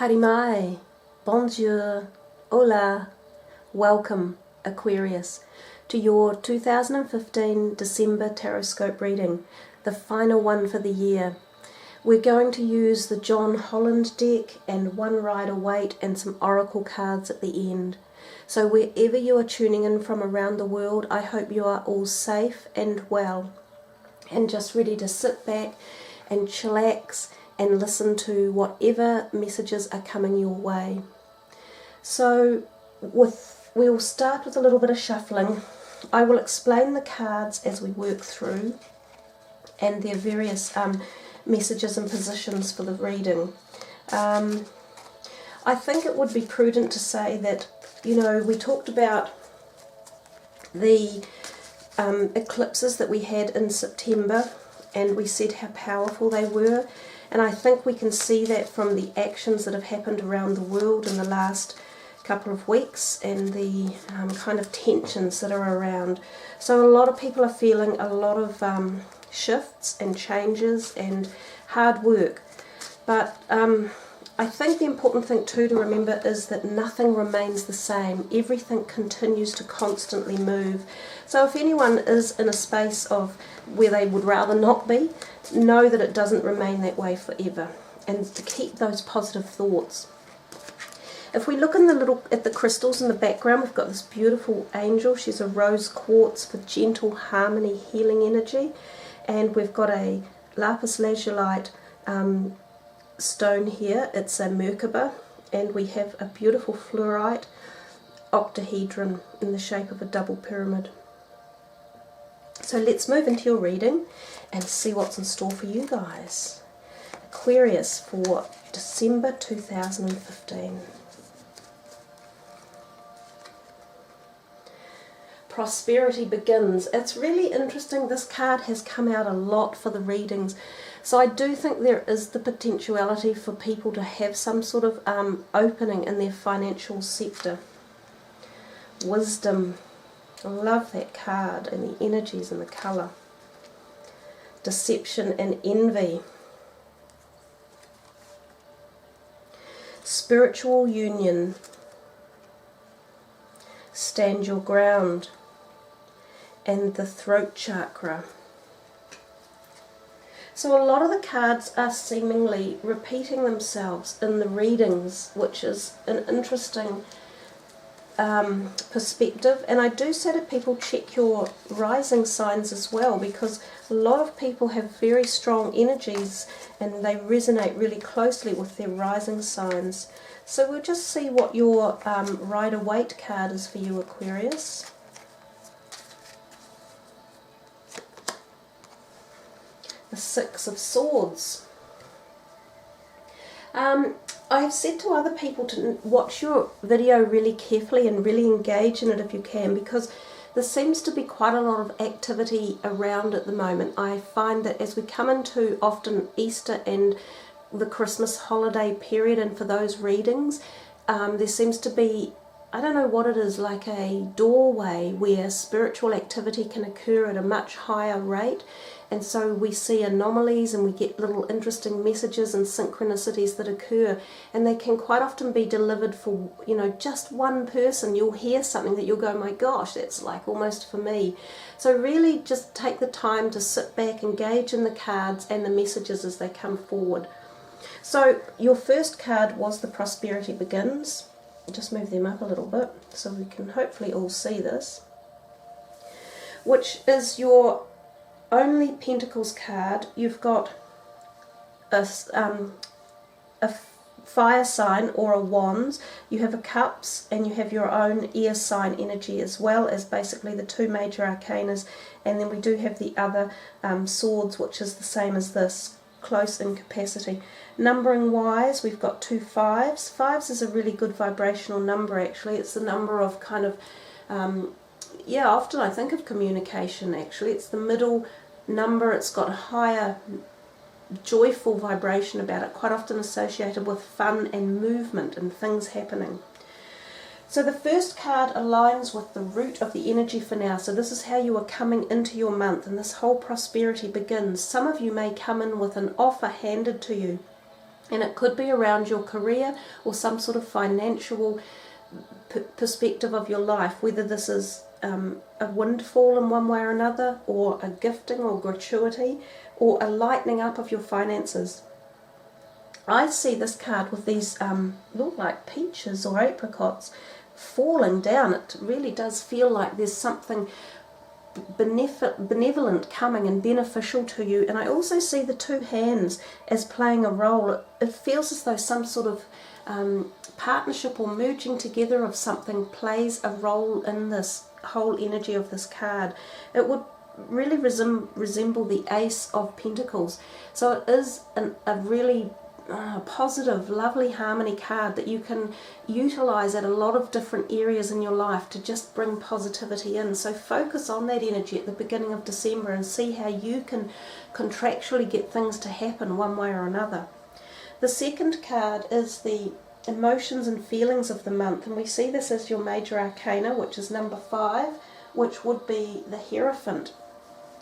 Haere mai, bonjour, hola, welcome Aquarius to your 2015 December Taroscope reading, the final one for the year. We're going to use the John Holland deck and one Rider-Waite and some oracle cards at the end. So wherever you are tuning in from around the world, I hope you are all safe and well and just ready to sit back and chillax and listen to whatever messages are coming your way. So we'll start with a little bit of shuffling. I will explain the cards as we work through and their various messages and positions for the reading. I think it would be prudent to say that, you know, we talked about the eclipses that we had in September, and we said how powerful they were, and I think we can see that from the actions that have happened around the world in the last couple of weeks and the kind of tensions that are around. So a lot of people are feeling a lot of shifts and changes and hard work, but I think the important thing too to remember is that nothing remains the same. Everything continues to constantly move. So if anyone is in a space of where they would rather not be, know that it doesn't remain that way forever, and to keep those positive thoughts. If we look in at the crystals in the background, we've got this beautiful angel. She's a rose quartz with gentle harmony, healing energy, and we've got a lapis lazulite stone here. It's a Merkaba, and we have a beautiful fluorite octahedron in the shape of a double pyramid. So let's move into your reading and see what's in store for you guys. Aquarius for December 2015. Prosperity begins. It's really interesting. This card has come out a lot for the readings. So I do think there is the potentiality for people to have some sort of opening in their financial sector. Wisdom. I love that card and the energies and the colour. Deception and envy. Spiritual union. Stand your ground. And the throat chakra. So a lot of the cards are seemingly repeating themselves in the readings, which is an interesting perspective. And I do say to people, check your rising signs as well, because a lot of people have very strong energies and they resonate really closely with their rising signs. So we'll just see what your Rider-Waite card is for you, Aquarius. The Six of Swords. I've said to other people to watch your video really carefully and really engage in it if you can, because there seems to be quite a lot of activity around at the moment. I find that as we come into often Easter and the Christmas holiday period, and for those readings, there seems to be, I don't know what it is, like a doorway where spiritual activity can occur at a much higher rate. And so we see anomalies and we get little interesting messages and synchronicities that occur, and they can quite often be delivered for, you know, just one person. You'll hear something that you'll go, my gosh, that's like almost for me. So really just take the time to sit back, engage in the cards and the messages as they come forward. So your first card was the Prosperity Begins. I'll just move them up a little bit so we can hopefully all see this, which is your only Pentacles card. You've got a fire sign or a wands, you have a cups, and you have your own air sign energy, as well as basically the two major arcanas. And then we do have the other swords, which is the same as this, close in capacity. Numbering wise, we've got two fives. Fives is a really good vibrational number, actually. It's the number of kind of yeah, often I think of communication, actually. It's the middle number. It's got a higher joyful vibration about it, quite often associated with fun and movement and things happening. So the first card aligns with the root of the energy for now. So this is how you are coming into your month, and this whole prosperity begins. Some of you may come in with an offer handed to you, And it could be around your career or some sort of financial perspective of your life, whether this is a windfall in one way or another, or a gifting or gratuity, or a lightening up of your finances. I see this card with these look like peaches or apricots falling down. It really does feel like there's something benevolent coming and beneficial to you. And I also see the two hands as playing a role. It feels as though some sort of partnership or merging together of something plays a role in this whole energy of this card. It would really resemble the Ace of Pentacles. So it is a really positive, lovely harmony card that you can utilize at a lot of different areas in your life to just bring positivity in. So focus on that energy at the beginning of December and see how you can contractually get things to happen one way or another. The second card is the emotions and feelings of the month, and we see this as your major arcana, which is number 5, which would be the Hierophant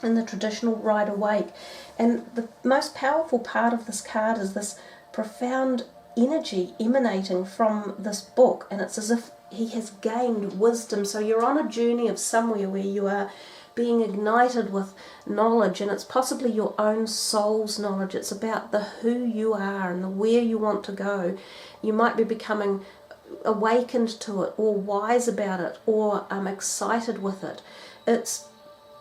in the traditional Rider-Waite. And the most powerful part of this card is this profound energy emanating from this book, and it's as if he has gained wisdom. So you're on a journey of somewhere where you are being ignited with knowledge, and it's possibly your own soul's knowledge. It's about the who you are and the where you want to go. You might be becoming awakened to it, or wise about it, or excited with it. It's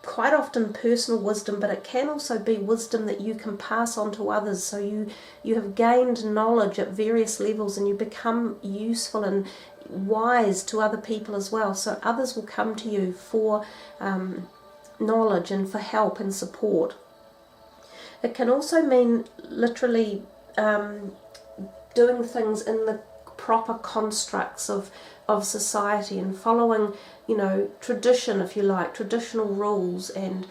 quite often personal wisdom, but it can also be wisdom that you can pass on to others. So you have gained knowledge at various levels, and you become useful and wise to other people as well. So others will come to you for knowledge and for help and support. It can also mean literally doing things in the proper constructs of society and following, tradition, if you like, traditional rules, and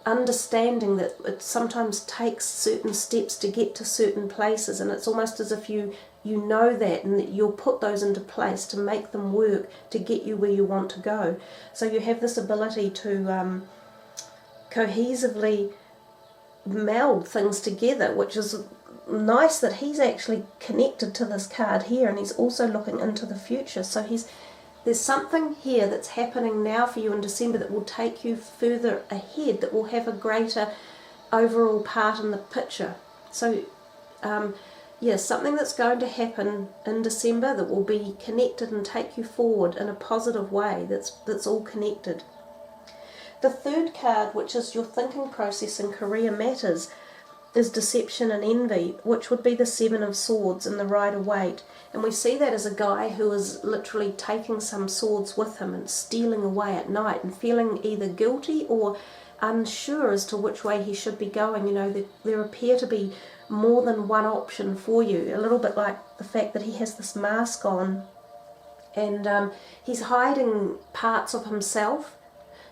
understanding that it sometimes takes certain steps to get to certain places, and it's almost as if you know that, and that you'll put those into place to make them work to get you where you want to go. So you have this ability to cohesively meld things together, which is nice that he's actually connected to this card here, and he's also looking into the future. So there's something here that's happening now for you in December that will take you further ahead, that will have a greater overall part in the picture. So something that's going to happen in December that will be connected and take you forward in a positive way, that's all connected. The third card, which is your thinking process and career matters, is Deception and Envy, which would be the 7 of Swords in the Rider-Waite. And we see that as a guy who is literally taking some swords with him and stealing away at night and feeling either guilty or unsure as to which way he should be going. There appear to be more than one option for you, a little bit like the fact that he has this mask on, and he's hiding parts of himself,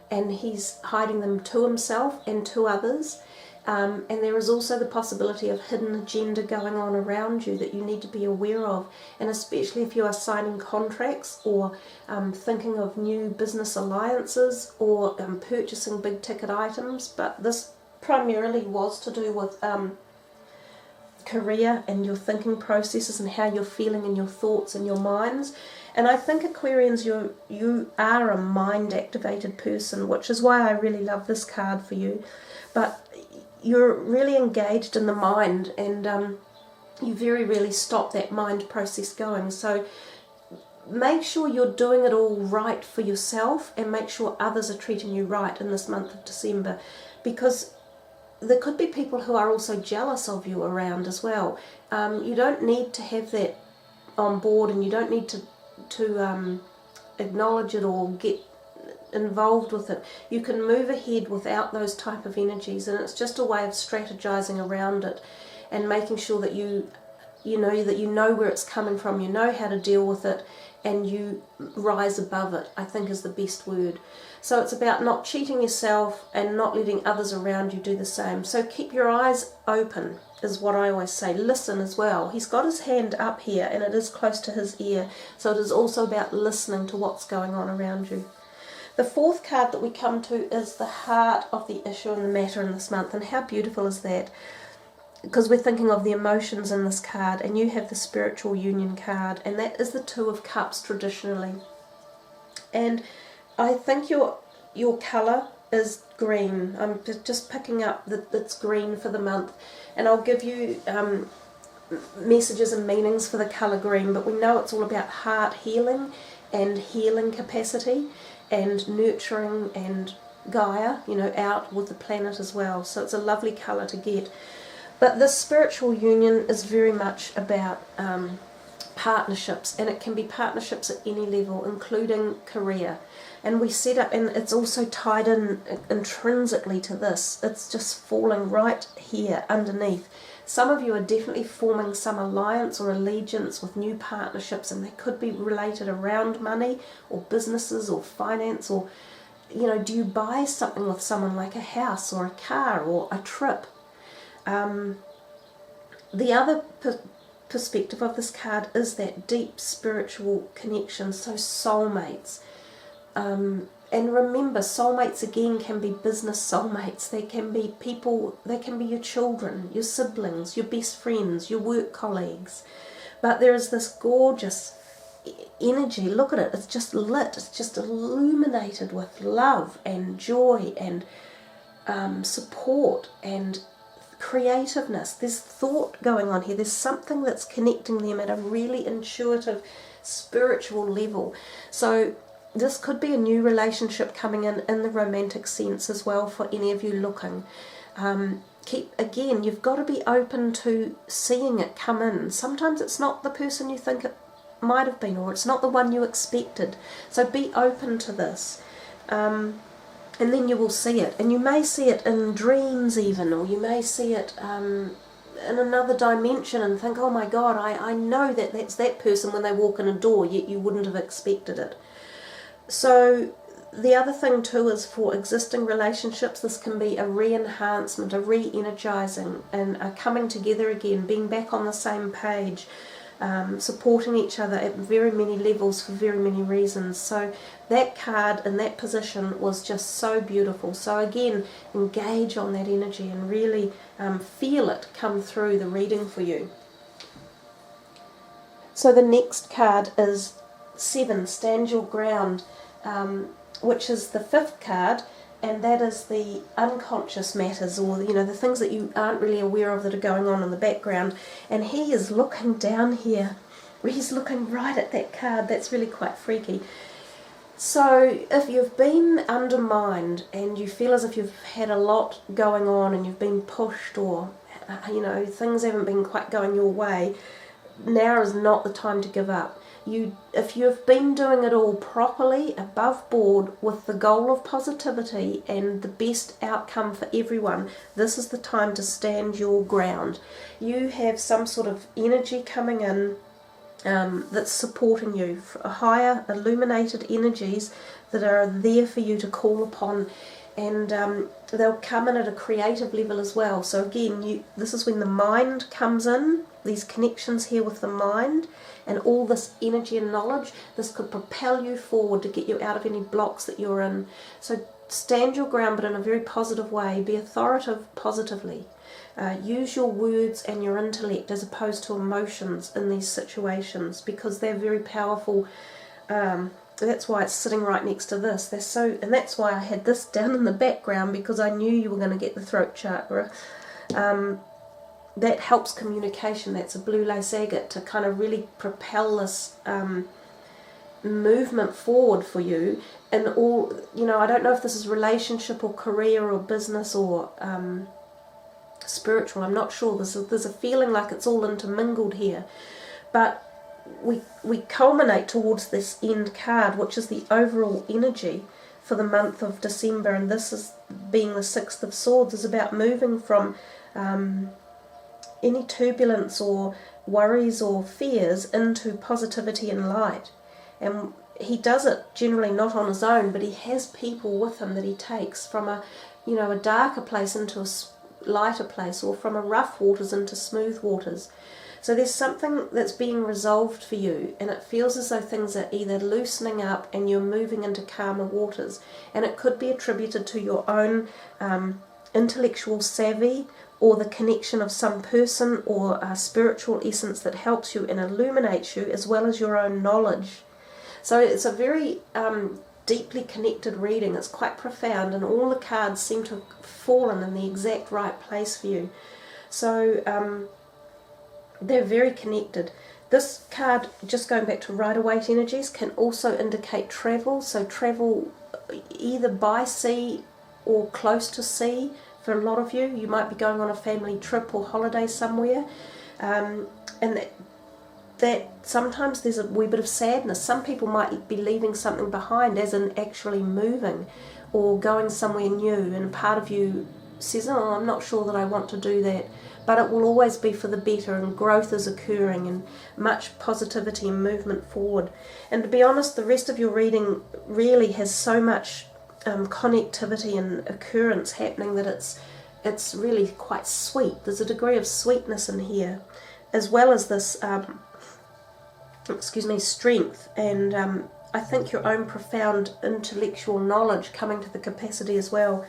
and he's hiding them to himself and to others. And there is also the possibility of hidden agenda going on around you that you need to be aware of, and especially if you are signing contracts or thinking of new business alliances or purchasing big ticket items. But this primarily was to do with career and your thinking processes and how you're feeling in your thoughts and your minds. And I think Aquarians, you are a mind activated person, which is why I really love this card for you. But you're really engaged in the mind, and you very rarely stop that mind process going. So make sure you're doing it all right for yourself, and make sure others are treating you right in this month of December, because there could be people who are also jealous of you around as well. You don't need to have that on board, and you don't need to acknowledge it or get involved with it. You can move ahead without those type of energies, and it's just a way of strategizing around it and making sure that you know where it's coming from, you know how to deal with it, and you rise above it, I think is the best word. So it's about not cheating yourself and not letting others around you do the same. So keep your eyes open is what I always say. Listen as well. He's got his hand up here, and it is close to his ear, so it is also about listening to what's going on around you. The fourth card that we come to is the heart of the issue and the matter in this month, and how beautiful is that? because we're thinking of the emotions in this card, and you have the spiritual union card, and that is the Two of Cups traditionally. And I think your colour is green. I'm just picking up that it's green for the month, and I'll give you messages and meanings for the colour green, but we know it's all about heart healing and healing capacity and nurturing and Gaia, out with the planet as well. So it's a lovely colour to get. But this spiritual union is very much about partnerships, and it can be partnerships at any level, including career. And we set up, and it's also tied in intrinsically to this. It's just falling right here underneath. Some of you are definitely forming some alliance or allegiance with new partnerships, and they could be related around money or businesses or finance, or, do you buy something with someone, like a house or a car or a trip? The other perspective of this card is that deep spiritual connection, so soulmates. And remember, soulmates again can be business soulmates. They can be people, they can be your children, your siblings, your best friends, your work colleagues. But there is this gorgeous energy. Look at it, it's just lit, it's just illuminated with love and joy and support and creativeness. There's thought going on here. There's something that's connecting them at a really intuitive, spiritual level. So this could be a new relationship coming in the romantic sense as well for any of you looking. Again, you've got to be open to seeing it come in. Sometimes it's not the person you think it might have been, or it's not the one you expected. So be open to this. And then you will see it. And you may see it in dreams even, or you may see it in another dimension and think, oh my God, I know that that's that person when they walk in a door, yet you wouldn't have expected it. So the other thing too is for existing relationships, this can be a re-enhancement, a re-energizing, and a coming together again, being back on the same page, supporting each other at very many levels for very many reasons. So that card in that position was just so beautiful. So again, engage on that energy and really feel it come through the reading for you. So the next card is 7, Stand Your Ground, which is the 5th card, and that is the unconscious matters, or the things that you aren't really aware of that are going on in the background. And he is looking down here, he's looking right at that card. That's really quite freaky. So if you've been undermined and you feel as if you've had a lot going on and you've been pushed, or things haven't been quite going your way, now is not the time to give up. If you've been doing it all properly, above board, with the goal of positivity and the best outcome for everyone, this is the time to stand your ground. You have some sort of energy coming in that's supporting you, higher illuminated energies that are there for you to call upon, and they'll come in at a creative level as well. So again, this is when the mind comes in, these connections here with the mind, and all this energy and knowledge. This could propel you forward to get you out of any blocks that you're in. So stand your ground, but in a very positive way. Be authoritative positively. Use your words and your intellect as opposed to emotions in these situations, because they're very powerful. That's why it's sitting right next to this. And that's why I had this down in the background, because I knew you were going to get the throat chakra. That helps communication. That's a blue lace agate to kind of really propel this movement forward for you. And all, I don't know if this is relationship or career or business or spiritual. I'm not sure. There's a feeling like it's all intermingled here. But we culminate towards this end card, which is the overall energy for the month of December. And this is, being the 6th of Swords, is about moving from any turbulence or worries or fears into positivity and light. And he does it generally not on his own, but he has people with him that he takes from a darker place into a lighter place, or from a rough waters into smooth waters. So there's something that's being resolved for you, and it feels as though things are either loosening up and you're moving into calmer waters. And it could be attributed to your own intellectual savvy, or the connection of some person or a spiritual essence that helps you and illuminates you, as well as your own knowledge. So it's a very deeply connected reading. It's quite profound, and all the cards seem to have fallen in the exact right place for you. So they're very connected. This card, just going back to Rider-Waite energies, can also indicate travel. So travel either by sea or close to sea. For a lot of you, you might be going on a family trip or holiday somewhere, and that sometimes there's a wee bit of sadness. Some people might be leaving something behind, as in actually moving or going somewhere new, and part of you says, oh, I'm not sure that I want to do that, but it will always be for the better, and growth is occurring and much positivity and movement forward. And to be honest, the rest of your reading really has so much connectivity and occurrence happening that it's really quite sweet. There's a degree of sweetness in here, as well as this strength, and I think your own profound intellectual knowledge coming to the capacity as well.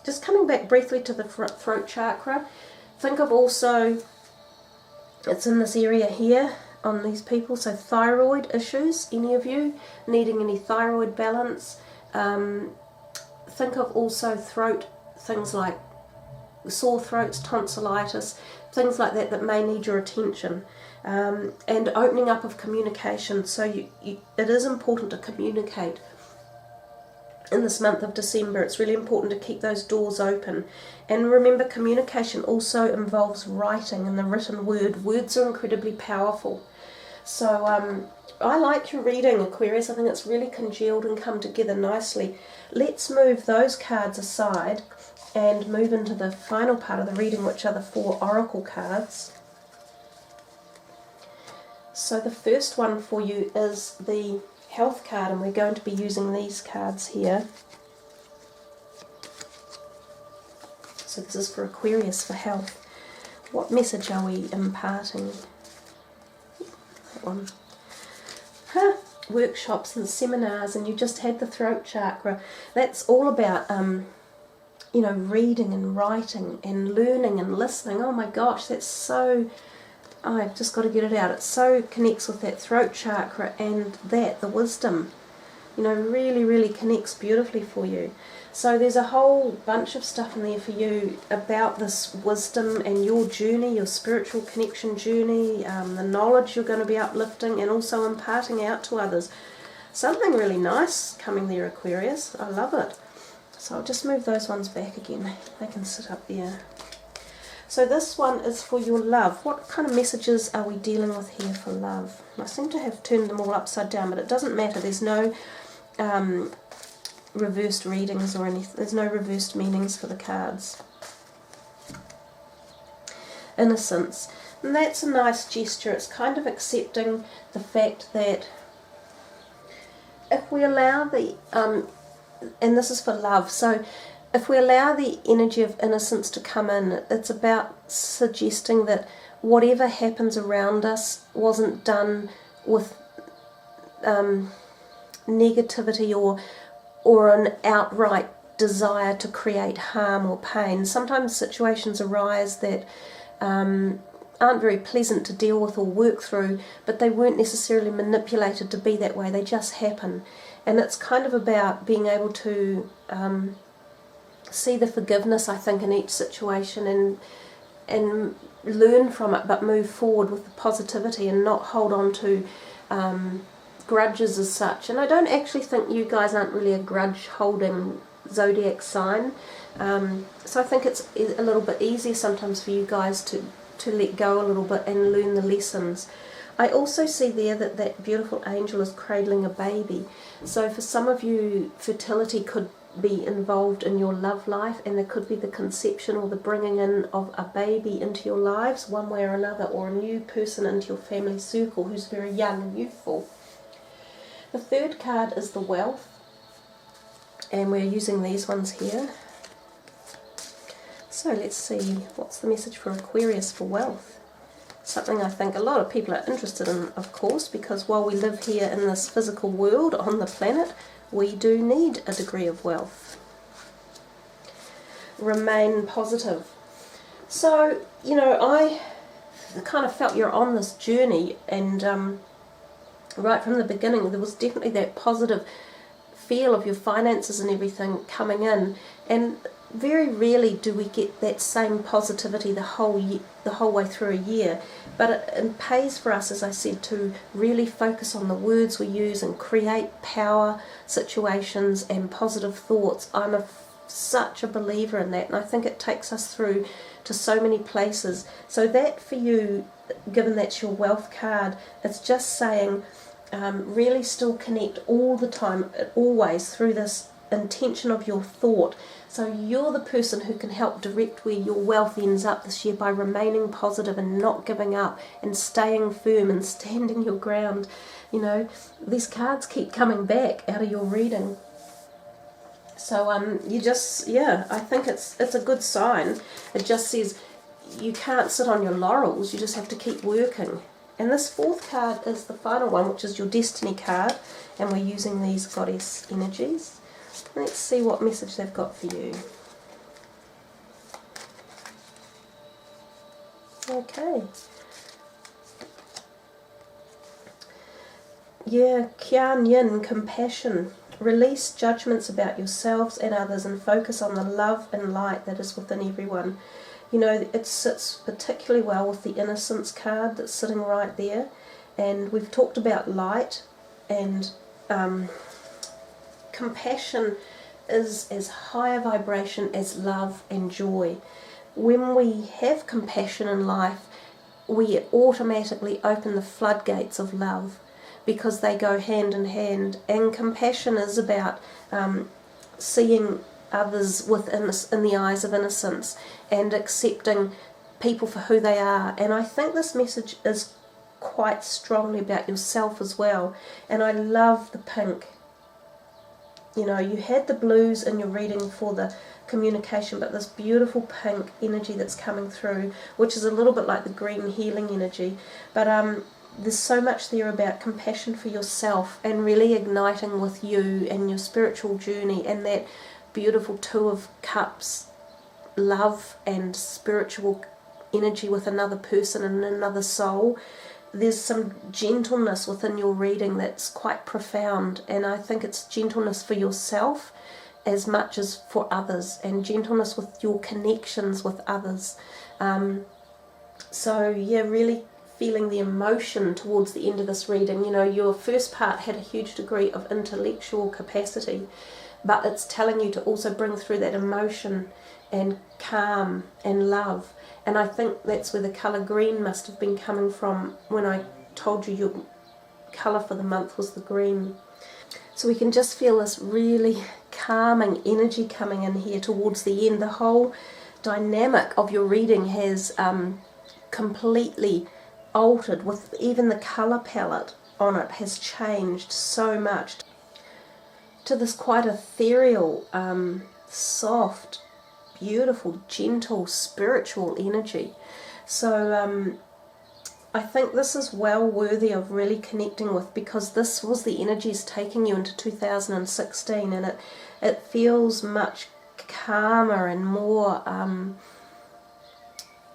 Just coming back briefly to the throat chakra, think of also, it's in this area here on these people, so thyroid issues, any of you needing any thyroid balance. Think of also throat, things like sore throats, tonsillitis, things like that may need your attention. And opening up of communication. So it is important to communicate in this month of December. It's really important to keep those doors open. And remember, communication also involves writing and the written word. Words are incredibly powerful. So I like your reading, Aquarius. I think it's really congealed and come together nicely. Let's move those cards aside and move into the final part of the reading, which are the 4 oracle cards. So the first one for you is the health card, and we're going to be using these cards here. So this is for Aquarius, for health. What message are we imparting? That one. Workshops and seminars, and you just had the throat chakra. That's all about reading and writing and learning and listening. Oh my gosh, that's so... I've just got to get it out. It so connects with that throat chakra, and the wisdom, really, really connects beautifully for you. So there's a whole bunch of stuff in there for you about this wisdom and your journey, your spiritual connection journey, the knowledge you're going to be uplifting and also imparting out to others. Something really nice coming there, Aquarius. I love it. So I'll just move those ones back again. They can sit up there. So this one is for your love. What kind of messages are we dealing with here for love? I seem to have turned them all upside down, but it doesn't matter. There's no reversed readings or anything. There's no reversed meanings for the cards. Innocence. And that's a nice gesture. It's kind of accepting the fact that if we allow the... and this is for love. So if we allow the energy of innocence to come in, it's about suggesting that whatever happens around us wasn't done with negativity or an outright desire to create harm or pain. Sometimes situations arise that aren't very pleasant to deal with or work through, but they weren't necessarily manipulated to be that way. They just happen. And it's kind of about being able to see the forgiveness, I think, in each situation and learn from it, but move forward with the positivity and not hold on to grudges as such. And I don't actually think you guys aren't really a grudge-holding zodiac sign. So I think it's a little bit easier sometimes for you guys to let go a little bit and learn the lessons. I also see there that beautiful angel is cradling a baby. So for some of you, fertility could be involved in your love life, and there could be the conception or the bringing in of a baby into your lives one way or another, or a new person into your family circle who's very young and youthful. The third card is the wealth, and we're using these ones here. So let's see, what's the message for Aquarius for wealth? Something I think a lot of people are interested in, of course, because while we live here in this physical world on the planet, we do need a degree of wealth. Remain positive. So, you know, I kind of felt you're on this journey, and right from the beginning there was definitely that positive feel of your finances and everything coming in, and very rarely do we get that same positivity the whole way through a year. But it pays for us, as I said, to really focus on the words we use and create power situations and positive thoughts. I'm such a believer in that, and I think it takes us through to so many places. So that for you, given that's your wealth card, it's just saying really still connect all the time, always, through this intention of your thought. So you're the person who can help direct where your wealth ends up this year by remaining positive and not giving up and staying firm and standing your ground. You know, these cards keep coming back out of your reading. So you just, yeah, I think it's a good sign. It just says you can't sit on your laurels, you just have to keep working. And this fourth card is the final one, which is your destiny card, and we're using these goddess energies. Let's see what message they've got for you. Okay. Yeah, Qian Yin, compassion. Release judgments about yourselves and others and focus on the love and light that is within everyone. You know, it sits particularly well with the innocence card that's sitting right there. And we've talked about light, and compassion is as high a vibration as love and joy. When we have compassion in life, we automatically open the floodgates of love, because they go hand in hand. And compassion is about seeing others in the eyes of innocence and accepting people for who they are. And I think this message is quite strongly about yourself as well. And I love the pink. You know, you had the blues in your reading for the communication, but this beautiful pink energy that's coming through, which is a little bit like the green healing energy. But there's so much there about compassion for yourself and really igniting with you and your spiritual journey, and that beautiful Two of Cups, love and spiritual energy with another person and another soul. There's some gentleness within your reading that's quite profound, and I think it's gentleness for yourself as much as for others, and gentleness with your connections with others. So yeah, really feeling the emotion towards the end of this reading. You know, your first part had a huge degree of intellectual capacity, but it's telling you to also bring through that emotion and calm and love. And I think that's where the colour green must have been coming from when I told you your colour for the month was the green. So we can just feel this really calming energy coming in here towards the end. The whole dynamic of your reading has completely altered, with even the colour palette on it has changed so much to this quite ethereal, soft, beautiful, gentle, spiritual energy. So I think this is well worthy of really connecting with, because this was the energies taking you into 2016, and it feels much calmer and more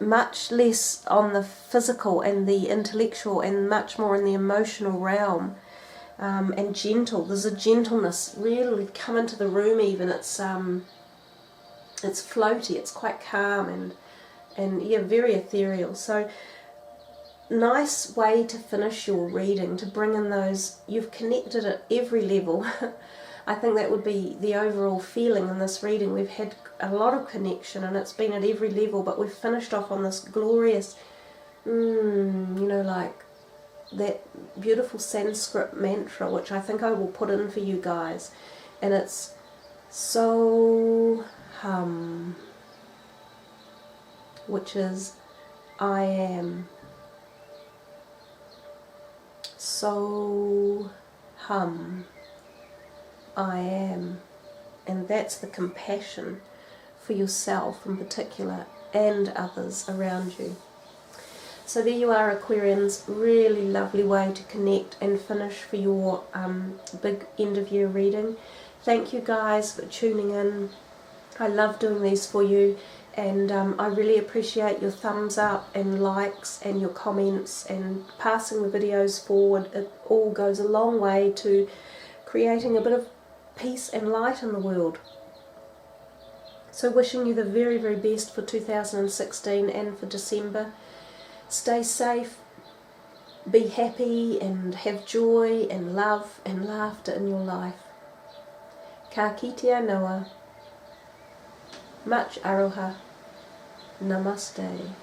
much less on the physical and the intellectual, and much more in the emotional realm, and gentle. There's a gentleness really come into the room. Even it's floaty, it's quite calm, and yeah, very ethereal. So nice way to finish your reading, to bring in those, you've connected at every level. I think that would be the overall feeling in this reading. We've had a lot of connection, and it's been at every level, but we've finished off on this glorious, you know, like that beautiful Sanskrit mantra, which I think I will put in for you guys. And it's so hum, which is I am. So hum, I am. And that's the compassion for yourself in particular and others around you. So there you are, Aquarians. Really lovely way to connect and finish for your big end of year reading. Thank you guys for tuning in. I love doing these for you, And I really appreciate your thumbs up and likes and your comments and passing the videos forward. It all goes a long way to creating a bit of peace and light in the world. So wishing you the very, very best for 2016 and for December. Stay safe, be happy and have joy and love and laughter in your life. Ka kitea noa. Much aroha. Namaste.